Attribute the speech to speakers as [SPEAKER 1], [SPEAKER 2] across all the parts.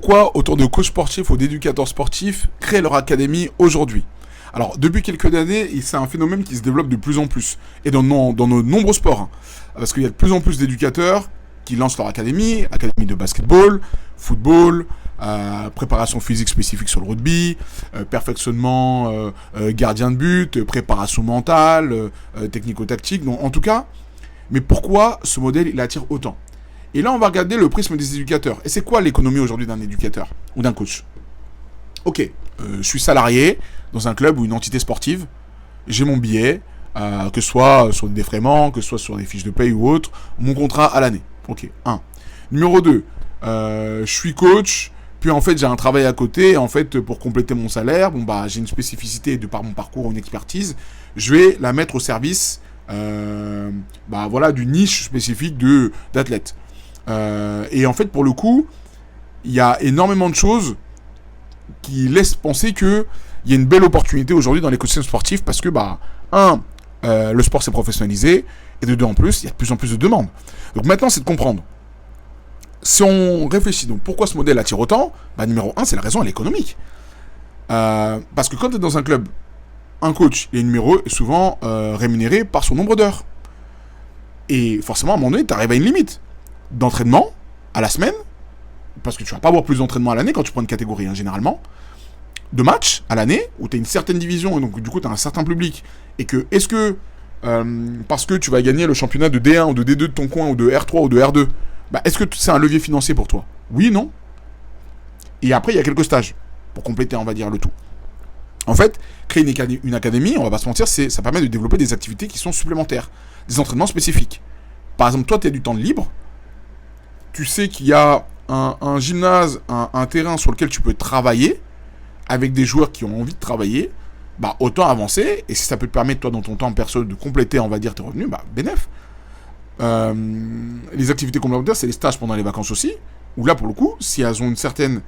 [SPEAKER 1] pourquoi autant de coachs sportifs ou d'éducateurs sportifs créent leur académie aujourd'hui? Alors, depuis quelques années, c'est un phénomène qui se développe de plus en plus. Et dans nos nombreux sports. Hein. Parce qu'il y a de plus en plus d'éducateurs qui lancent leur académie de basketball, football, préparation physique spécifique sur le rugby, perfectionnement gardien de but, préparation mentale, technico-tactique. Donc, en tout cas, mais pourquoi ce modèle il attire autant? Et là, on va regarder le prisme des éducateurs. Et c'est quoi l'économie aujourd'hui d'un éducateur ou d'un coach? Ok, je suis salarié dans un club ou une entité sportive, j'ai mon billet, que ce soit sur des défraiements, que ce soit sur des fiches de paye ou autre, mon contrat à l'année. Ok, 1. Numéro 2, je suis coach, puis en fait j'ai un travail à côté, en fait pour compléter mon salaire, j'ai une spécificité de par mon parcours, une expertise, je vais la mettre au service d'une niche spécifique d'athlètes. Et en fait pour le coup, il y a énormément de choses qui laissent penser qu'il y a une belle opportunité aujourd'hui dans l'écosystème sportif parce que, le sport s'est professionnalisé, et de deux en plus, il y a de plus en plus de demandes. Donc maintenant, c'est de comprendre. Si on réfléchit, donc pourquoi ce modèle attire autant? Numéro 1, c'est la raison, elle est économique. Parce que quand tu es dans un club, un coach, il est souvent rémunéré par son nombre d'heures. Et forcément, à un moment donné, tu arrives à une limite d'entraînement à la semaine, parce que tu vas pas avoir plus d'entraînement à l'année quand tu prends une catégorie, généralement, de matchs à l'année, où tu as une certaine division, et donc du coup tu as un certain public, et que, est-ce que, parce que tu vas gagner le championnat de D1 ou de D2 de ton coin, ou de R3 ou de R2, est-ce que c'est un levier financier pour toi? Oui, non. Et après, il y a quelques stages, pour compléter, on va dire, le tout. En fait, créer une académie, on va pas se mentir, ça permet de développer des activités qui sont supplémentaires, des entraînements spécifiques. Par exemple, toi, tu as du temps de libre, tu sais qu'il y a un gymnase, un terrain sur lequel tu peux travailler avec des joueurs qui ont envie de travailler, autant avancer, et si ça peut te permettre, toi, dans ton temps perso, de compléter, on va dire, tes revenus, bénéf. Les activités complémentaires, c'est les stages pendant les vacances aussi, où là, pour le coup, si elles ont une certaine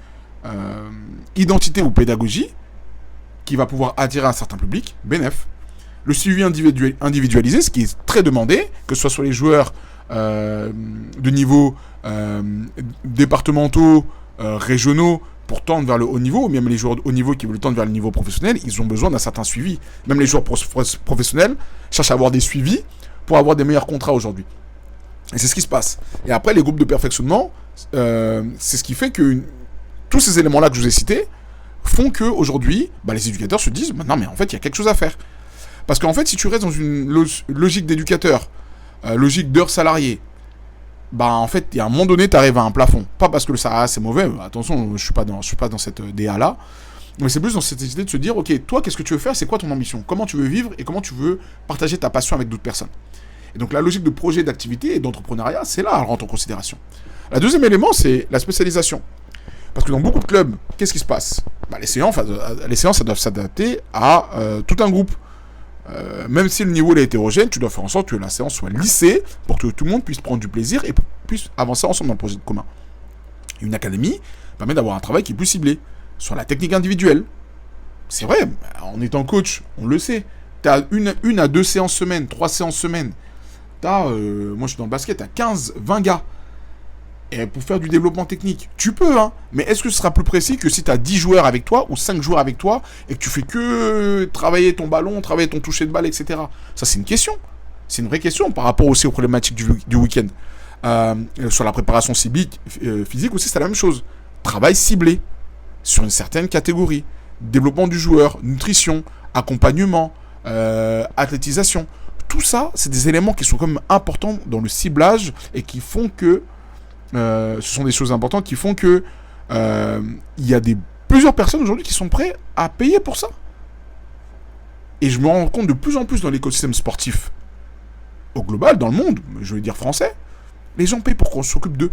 [SPEAKER 1] identité ou pédagogie, qui va pouvoir attirer un certain public, bénéf. Le suivi individualisé, ce qui est très demandé, que ce soit sur les joueurs de niveau départementaux, régionaux, pour tendre vers le haut niveau, ou même les joueurs de haut niveau qui veulent tendre vers le niveau professionnel, ils ont besoin d'un certain suivi. Même les joueurs professionnels cherchent à avoir des suivis pour avoir des meilleurs contrats aujourd'hui. Et c'est ce qui se passe. Et après, les groupes de perfectionnement, c'est ce qui fait que tous ces éléments-là que je vous ai cités font qu'aujourd'hui, les éducateurs se disent non, mais en fait, il y a quelque chose à faire. Parce qu'en fait, si tu restes dans une logique d'éducateur, logique d'heures salariées, en fait, il y a un moment donné, tu arrives à un plafond. Pas parce que le salariat, c'est mauvais. Attention, je suis pas dans cette DA-là. Mais c'est plus dans cette idée de se dire, ok, toi, qu'est-ce que tu veux faire? C'est quoi ton ambition? Comment tu veux vivre? Et comment tu veux partager ta passion avec d'autres personnes? Et donc, la logique de projet, d'activité et d'entrepreneuriat, c'est là, elle rentre en considération. Le deuxième élément, c'est la spécialisation. Parce que dans beaucoup de clubs, qu'est-ce qui se passe? Les séances, elles doivent s'adapter à tout un groupe. Même si le niveau est hétérogène, tu dois faire en sorte que la séance soit lissée pour que tout le monde puisse prendre du plaisir et puisse avancer ensemble dans le projet commun. Une académie permet d'avoir un travail qui est plus ciblé sur la technique individuelle. C'est vrai, en étant coach, on le sait. Tu as une à 2 séances semaine, 3 séances semaine. Moi je suis dans le basket, tu as 15, 20 gars. Et pour faire du développement technique, tu peux, mais est-ce que ce sera plus précis que si tu as 10 joueurs avec toi ou 5 joueurs avec toi et que tu fais que travailler ton ballon, travailler ton toucher de balle, etc. Ça, c'est une question. C'est une vraie question par rapport aussi aux problématiques du week-end. Sur la préparation physique aussi, c'est la même chose. Travail ciblé sur une certaine catégorie. Développement du joueur, nutrition, accompagnement, athlétisation. Tout ça, c'est des éléments qui sont quand même importants dans le ciblage et qui font que ce sont des choses importantes qui font que il y a plusieurs personnes aujourd'hui qui sont prêtes à payer pour ça. Et je me rends compte de plus en plus dans l'écosystème sportif au global, dans le monde, je veux dire français, les gens payent pour qu'on s'occupe d'eux.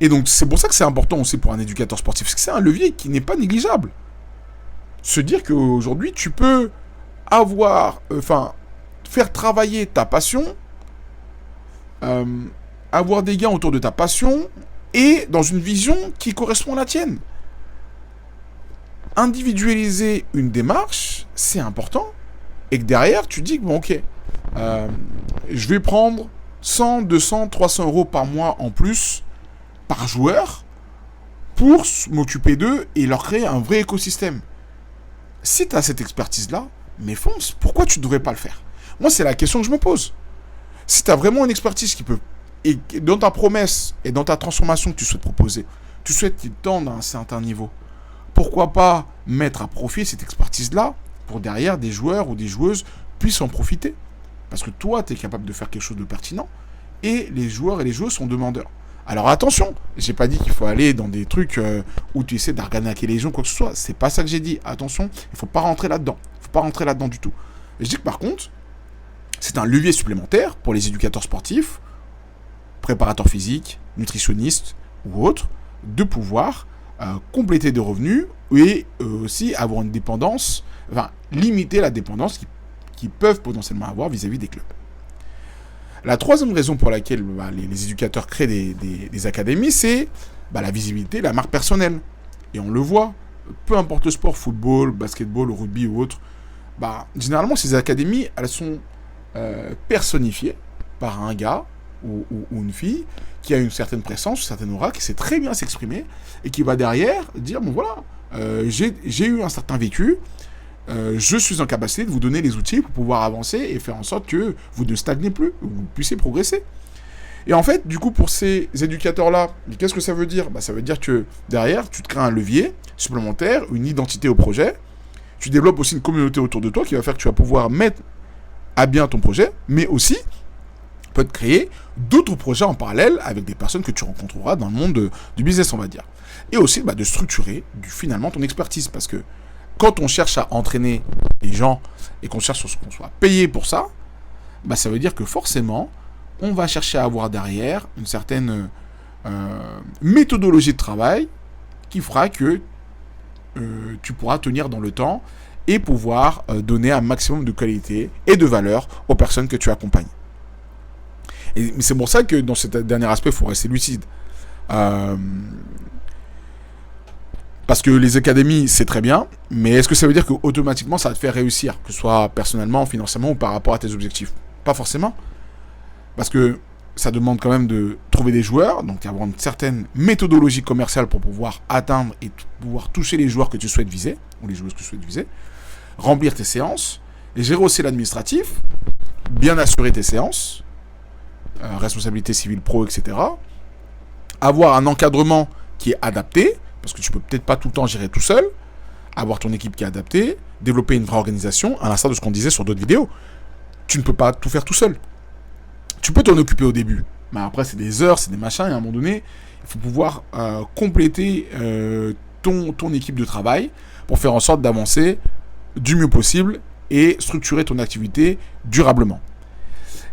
[SPEAKER 1] Et donc c'est pour ça que c'est important aussi pour un éducateur sportif, parce que c'est un levier qui n'est pas négligeable. Se dire qu'aujourd'hui tu peux faire travailler ta passion, avoir des gains autour de ta passion et dans une vision qui correspond à la tienne. Individualiser une démarche, c'est important. Et que derrière, tu dis que je vais prendre 100, 200, 300 euros par mois en plus par joueur pour m'occuper d'eux et leur créer un vrai écosystème. Si tu as cette expertise-là, mais fonce, pourquoi tu ne devrais pas le faire? Moi, c'est la question que je me pose. Si tu as vraiment une expertise qui peut, et dans ta promesse et dans ta transformation que tu souhaites proposer, tu souhaites tendre à un certain niveau, pourquoi pas mettre à profit cette expertise-là pour derrière des joueurs ou des joueuses puissent en profiter? Parce que toi, tu es capable de faire quelque chose de pertinent et les joueurs et les joueuses sont demandeurs. Alors attention, j'ai pas dit qu'il faut aller dans des trucs où tu essaies d'arnaquer les gens, quoi que ce soit. C'est pas ça que j'ai dit. Attention, il faut pas rentrer là-dedans. Il faut pas rentrer là-dedans du tout. Et je dis que par contre, c'est un levier supplémentaire pour les éducateurs sportifs, préparateurs physiques, nutritionnistes ou autres, de pouvoir compléter des revenus et aussi avoir une dépendance, enfin limiter la dépendance qu'ils peuvent potentiellement avoir vis-à-vis des clubs. La troisième raison pour laquelle les éducateurs créent des académies, c'est la visibilité, la marque personnelle. Et on le voit, peu importe le sport, football, basketball, rugby ou autre, généralement ces académies, elles sont personnifiées par un gars ou une fille qui a une certaine présence, une certaine aura, qui sait très bien s'exprimer et qui va derrière dire, bon voilà, j'ai eu un certain vécu, je suis en capacité de vous donner les outils pour pouvoir avancer et faire en sorte que vous ne stagnez plus, que vous puissiez progresser. Et en fait, du coup, pour ces éducateurs-là, qu'est-ce que ça veut dire? Ça veut dire que derrière, tu te crées un levier supplémentaire, une identité au projet, tu développes aussi une communauté autour de toi qui va faire que tu vas pouvoir mettre à bien ton projet, mais aussi peut te créer d'autres projets en parallèle avec des personnes que tu rencontreras dans le monde du business, on va dire. Et aussi de structurer finalement ton expertise, parce que quand on cherche à entraîner les gens et qu'on cherche à ce qu'on soit payé pour ça, ça veut dire que forcément, on va chercher à avoir derrière une certaine méthodologie de travail qui fera que tu pourras tenir dans le temps et pouvoir donner un maximum de qualité et de valeur aux personnes que tu accompagnes. Et c'est pour ça que dans ce dernier aspect, il faut rester lucide. Parce que les académies, c'est très bien, mais est-ce que ça veut dire qu'automatiquement, ça va te faire réussir, que ce soit personnellement, financièrement ou par rapport à tes objectifs? Pas forcément. Parce que ça demande quand même de trouver des joueurs, donc avoir une certaine méthodologie commerciale pour pouvoir atteindre et pouvoir toucher les joueurs que tu souhaites viser, ou les joueuses que tu souhaites viser, remplir tes séances, et gérer aussi l'administratif, bien assurer tes séances, responsabilité civile pro, etc. Avoir un encadrement qui est adapté, parce que tu peux peut-être pas tout le temps gérer tout seul, avoir ton équipe qui est adaptée, développer une vraie organisation, à l'instar de ce qu'on disait sur d'autres vidéos. Tu ne peux pas tout faire tout seul. Tu peux t'en occuper au début, mais après c'est des heures, c'est des machins, et à un moment donné, il faut pouvoir compléter ton équipe de travail pour faire en sorte d'avancer du mieux possible et structurer ton activité durablement.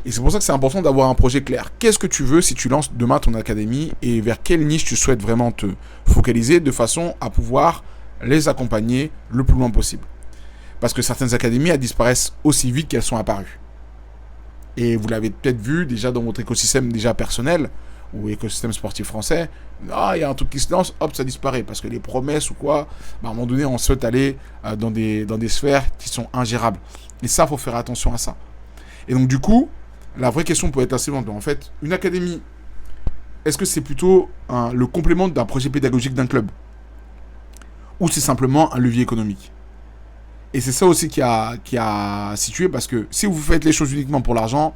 [SPEAKER 1] Et c'est pour ça que c'est important d'avoir un projet clair. Qu'est-ce que tu veux si tu lances demain ton académie et vers quelle niche tu souhaites vraiment te focaliser de façon à pouvoir les accompagner le plus loin possible. Parce que certaines académies, elles disparaissent aussi vite qu'elles sont apparues. Et vous l'avez peut-être vu déjà dans votre écosystème déjà personnel ou écosystème sportif français. Ah, il y a un truc qui se lance, hop, ça disparaît. Parce que les promesses ou quoi, à un moment donné, on souhaite aller dans des sphères qui sont ingérables. Et ça, il faut faire attention à ça. Et donc du coup, la vraie question peut être assez simple. En fait, une académie, est-ce que c'est plutôt le complément d'un projet pédagogique d'un club? Ou c'est simplement un levier économique? Et c'est ça aussi qui a situé, parce que si vous faites les choses uniquement pour l'argent,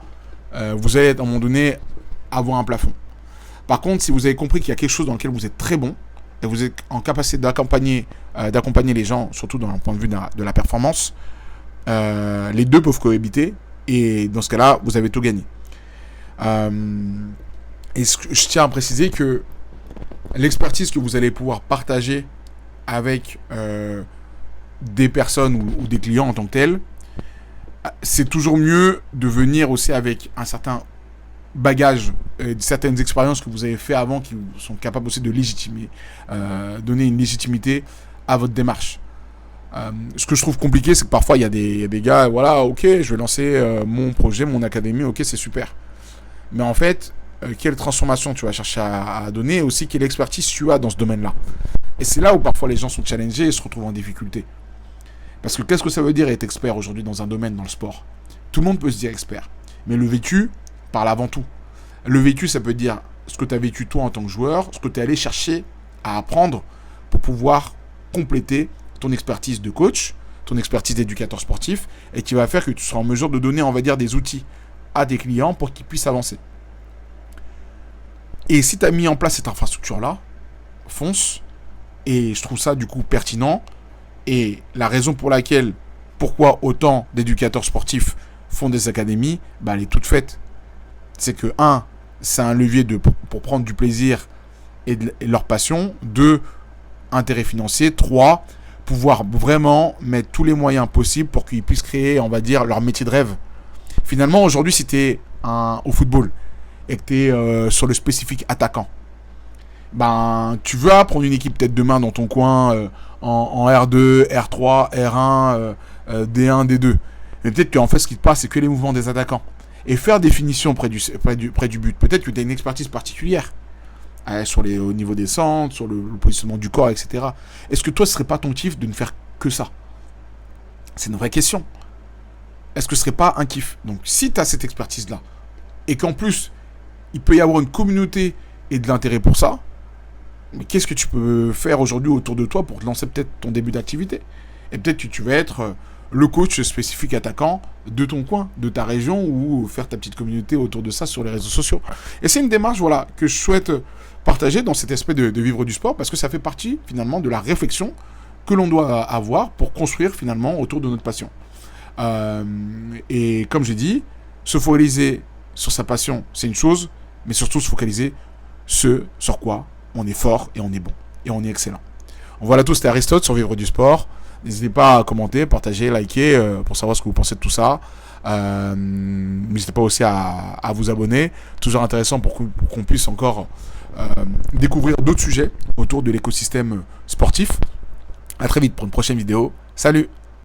[SPEAKER 1] vous allez à un moment donné avoir un plafond. Par contre, si vous avez compris qu'il y a quelque chose dans lequel vous êtes très bon, et vous êtes en capacité d'accompagner les gens, surtout dans le point de vue de la performance, les deux peuvent cohabiter. Et dans ce cas-là, vous avez tout gagné. Et je tiens à préciser que l'expertise que vous allez pouvoir partager avec des personnes ou des clients en tant que tels, c'est toujours mieux de venir aussi avec un certain bagage, certaines expériences que vous avez fait avant qui sont capables aussi de légitimer, donner une légitimité à votre démarche. Ce que je trouve compliqué, c'est que parfois il y a des gars, voilà, ok, je vais lancer mon projet, mon académie, ok, c'est super. Mais en fait, quelle transformation tu vas chercher à donner et aussi quelle expertise tu as dans ce domaine-là. Et c'est là où parfois les gens sont challengés et se retrouvent en difficulté. Parce que qu'est-ce que ça veut dire être expert aujourd'hui dans un domaine, dans le sport? Tout le monde peut se dire expert. Mais le vécu parle avant tout. Le vécu, ça peut dire ce que tu as vécu toi en tant que joueur, ce que tu es allé chercher à apprendre pour pouvoir compléter ton expertise de coach, ton expertise d'éducateur sportif, et qui va faire que tu seras en mesure de donner, on va dire, des outils à tes clients pour qu'ils puissent avancer. Et si tu as mis en place cette infrastructure-là, fonce. Et je trouve ça du coup pertinent. Et la raison pour laquelle, pourquoi autant d'éducateurs sportifs font des académies, elle est toute faite. C'est que, c'est un levier pour prendre du plaisir et leur passion. 2, intérêt financier. 3, pouvoir vraiment mettre tous les moyens possibles pour qu'ils puissent créer, on va dire, leur métier de rêve. Finalement, aujourd'hui, si tu es au football et que tu es sur le spécifique attaquant, tu veux prendre une équipe peut-être demain dans ton coin en R2, R3, R1, D1, D2. Mais peut-être qu'en fait, ce qui te passe, c'est que les mouvements des attaquants. Et faire des finitions près du but. Peut-être que tu as une expertise particulière au niveau des centres, sur le positionnement du corps, etc. Est-ce que toi, ce serait pas ton kiff de ne faire que ça? C'est une vraie question. Est-ce que ce serait pas un kiff? Donc, si tu as cette expertise-là, et qu'en plus, il peut y avoir une communauté et de l'intérêt pour ça, mais qu'est-ce que tu peux faire aujourd'hui autour de toi pour te lancer peut-être ton début d'activité? Et peut-être que tu vas être le coach spécifique attaquant de ton coin, de ta région, ou faire ta petite communauté autour de ça sur les réseaux sociaux. Et c'est une démarche que je souhaite partager dans cet aspect de vivre du sport, parce que ça fait partie finalement de la réflexion que l'on doit avoir pour construire finalement autour de notre passion. Et comme j'ai dit, se focaliser sur sa passion, c'est une chose, mais surtout se focaliser sur quoi on est fort et on est bon et on est excellent. Voilà tous, c'était Aristote sur Vivre du Sport. N'hésitez pas à commenter, partager, liker pour savoir ce que vous pensez de tout ça. N'hésitez pas aussi à vous abonner. Toujours intéressant pour qu'on puisse encore découvrir d'autres sujets autour de l'écosystème sportif. À très vite pour une prochaine vidéo. Salut!